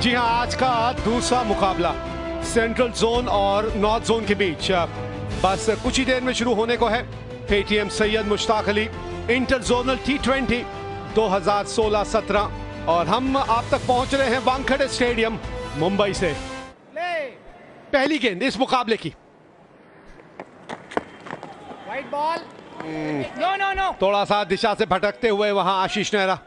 जी हां, आज का दूसरा मुकाबला सेंट्रल जोन और नॉर्थ जोन के बीच बस कुछ ही देर में शुरू होने को है। Paytm Syed Mushtaq Ali inter zonal T20 2016-17 और हम आप तक पहुंच रहे हैं वानखेड़े स्टेडियम मुंबई से। पहली गेंद इस मुकाबले की। White ball. नो थोड़ा सा दिशा से भटकते हुए वहां आशीष Nehra.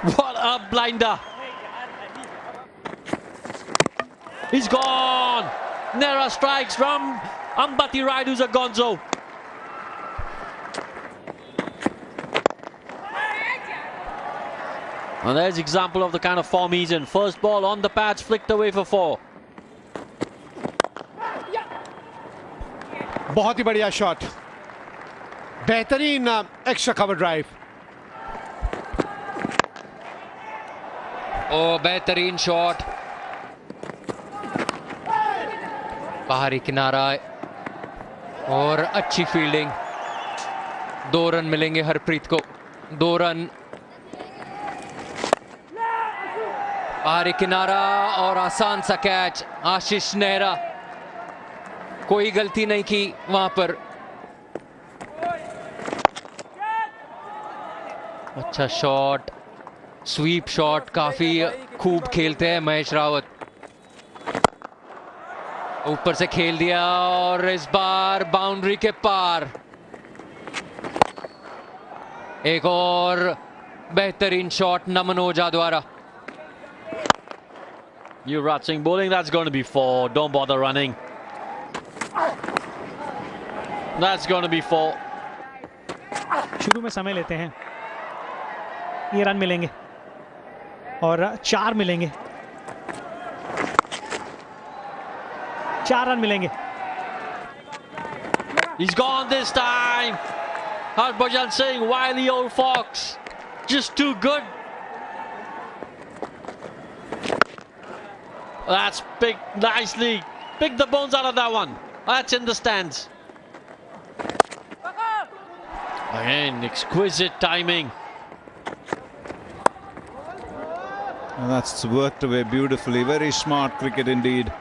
What a blinder! He's gone! Nera strikes from Ambati Raidu's a gonzo. And there's example of the kind of form he's in. First ball on the patch, flicked away for 4. बहुत ही बढ़िया shot, बेहतरीन extra cover drive. ओ बेहतरीन shot, बाहरी किनारा और अच्छी fielding. 2 run मिलेंगे हरप्रीत को, 2 रन। बाहरी किनारा और आसान सा कैच। आशीष नेहरा कोई गलती नहीं की वहां पर। अच्छा शॉट, स्वीप शॉट, काफी खूब खेलते हैं महेश रावत। ऊपर से खेल दिया और इस बार बाउंड्री के पार। एक और बेहतरीन शॉट नमन ओझा द्वारा। Yuvraj Singh bowling, that's going to be 4. Don't bother running. That's going to be 4. शुरू में समय लेते हैं, ये रन मिलेंगे और 4 मिलेंगे, 4 रन मिलेंगे। He's gone this time. Harbhajan Singh, wily old fox, just too good. That's picked nicely. Pick the bones out of that one. That's in the stands. Again, exquisite timing. And that's worked away beautifully. Very smart cricket indeed.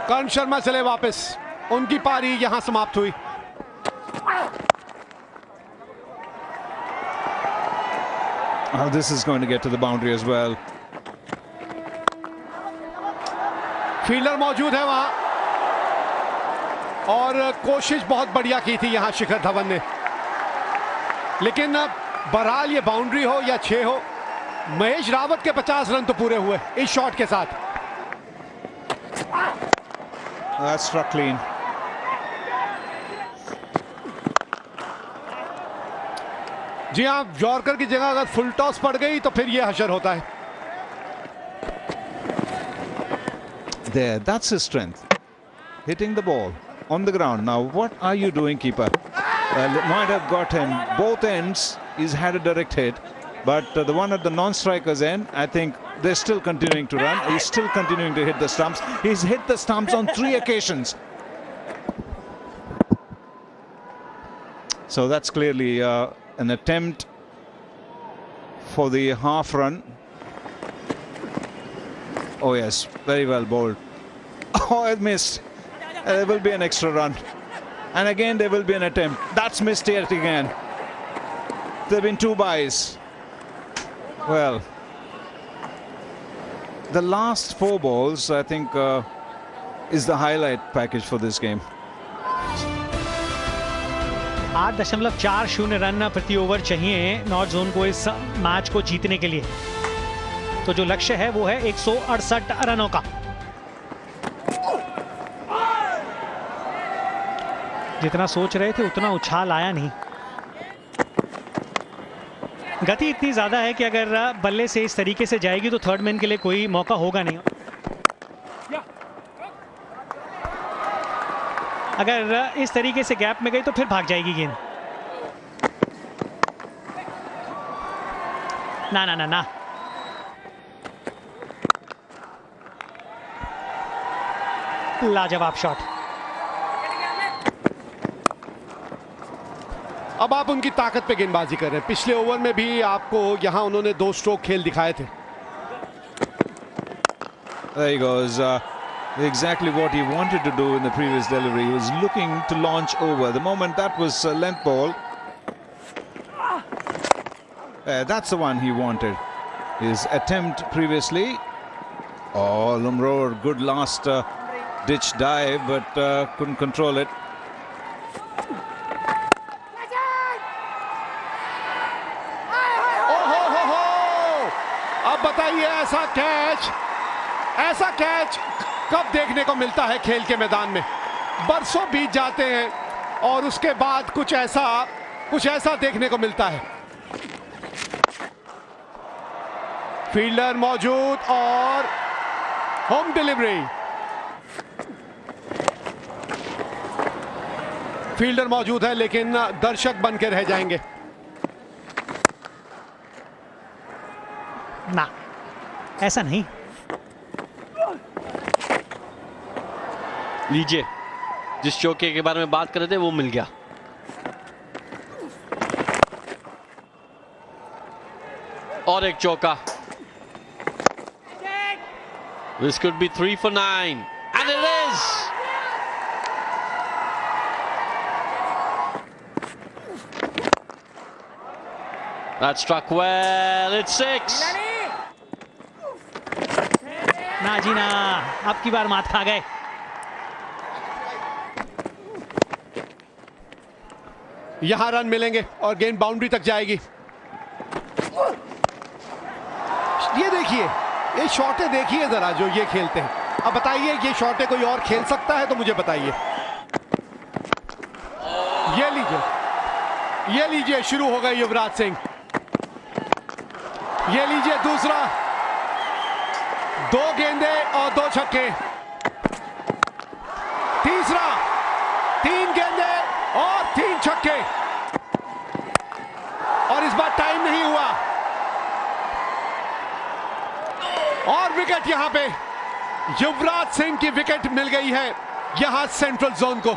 कर्ण शर्मा चले वापस, उनकी पारी यहां समाप्त हुई। Oh, this is going to get to the boundary as well. Fielder मौजूद है वहां और कोशिश बहुत बढ़िया की थी यहां शिखर धवन ने, लेकिन बहरहाल ये बाउंड्री हो या 6 हो, महेश रावत के 50 रन तो पूरे हुए इस शॉट के साथ। That's struck clean. जी हाँ, यॉर्कर की जगह अगर फुल टॉस पड़ गई तो फिर ये हशर होता है। There, that's his strength. Hitting the ball on the ground. Now, what are you doing, keeper? Well, it might have got him. Both ends, he's had a direct hit. But the one at the non-striker's end, I think they're still continuing to run. He's still continuing to hit the stumps. He's hit the stumps on 3 occasions. So that's clearly an attempt for the half run. Oh yes, very well bowled. Oh, it missed. There will be an extra run. And again there will be an attempt. That's missed yet again. There have been 2 byes. Well, the last 4 balls, I think, is the highlight package for this game. 8.40 run प्रति over चाहिए north zone को इस match को जीतने के लिए। तो जो लक्ष्य है वो है 168 रनों का। जितना सोच रहे थे उतना उछाल आया नहीं। गति इतनी ज्यादा है कि अगर बल्ले से इस तरीके से जाएगी तो थर्ड मैन के लिए कोई मौका होगा नहीं। अगर इस तरीके से गैप में गई तो फिर भाग जाएगी गेंद। ना ना ना ना, लाजवाब शॉट। अब आप उनकी ताकत पे गेंदबाजी कर रहे हैं। पिछले ओवर में भी आपको यहां उन्होंने 2 स्ट्रोक खेल दिखाए थे। There he goes. Exactly what he wanted to do in the previous delivery. He was looking to launch over. The moment that was a length ball. That's the one he wanted. His attempt previously. Oh, Lumror, good last ditch dive, but couldn't control it. अब बताइए ऐसा catch कब देखने को मिलता है खेल के मैदान में? बरसों बीत जाते हैं और उसके बाद कुछ ऐसा देखने को मिलता है। फील्डर मौजूद और होम डिलीवरी। फील्डर मौजूद है लेकिन दर्शक बन के रह जाएंगे। ना, ऐसा नहीं। लीजिए, जिस चौके के बारे में बात कर रहे थे वो मिल गया। और एक चौका। This could be 3 for 9 and it is. That struck well. It's 6. ना जी ना, अब की बार मात खा गए। यहां रन मिलेंगे और गेंद बाउंड्री तक जाएगी। ये देखिए, ये शॉटें देखिए जरा जो ये खेलते हैं। अब बताइए ये शॉटें कोई और खेल सकता है तो मुझे बताइए। ये लीजिए शुरू हो गए युवराज सिंह। ये लीजिए दूसरा। 2 गेंदे और 2 छक्के। तीसरा, 3 गेंदे और 3 छक्के। और इस बार टाइम नहीं हुआ और विकेट यहां पे युवराज सिंह की विकेट मिल गई है यहां सेंट्रल जोन को।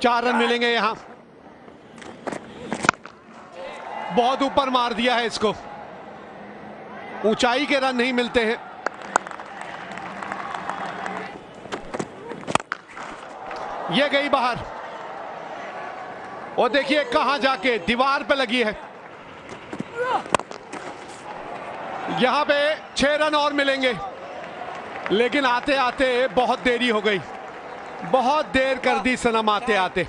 चार रन मिलेंगे यहां। बहुत ऊपर मार दिया है इसको। ऊंचाई के रन नहीं मिलते हैं। ये गई बाहर और देखिए कहां जाके दीवार पे लगी है। यहां पे 6 रन और मिलेंगे लेकिन आते आते बहुत देरी हो गई। बहुत देर कर दी सनम आते आते।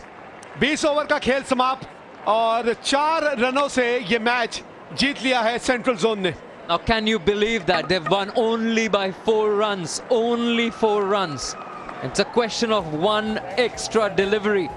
20 ओवर का खेल समाप्त और 4 रनों से ये मैच जीत लिया है सेंट्रल जोन ने। Now can you believe that they've won only by 4 runs? Only 4 runs. It's a question of 1 extra delivery.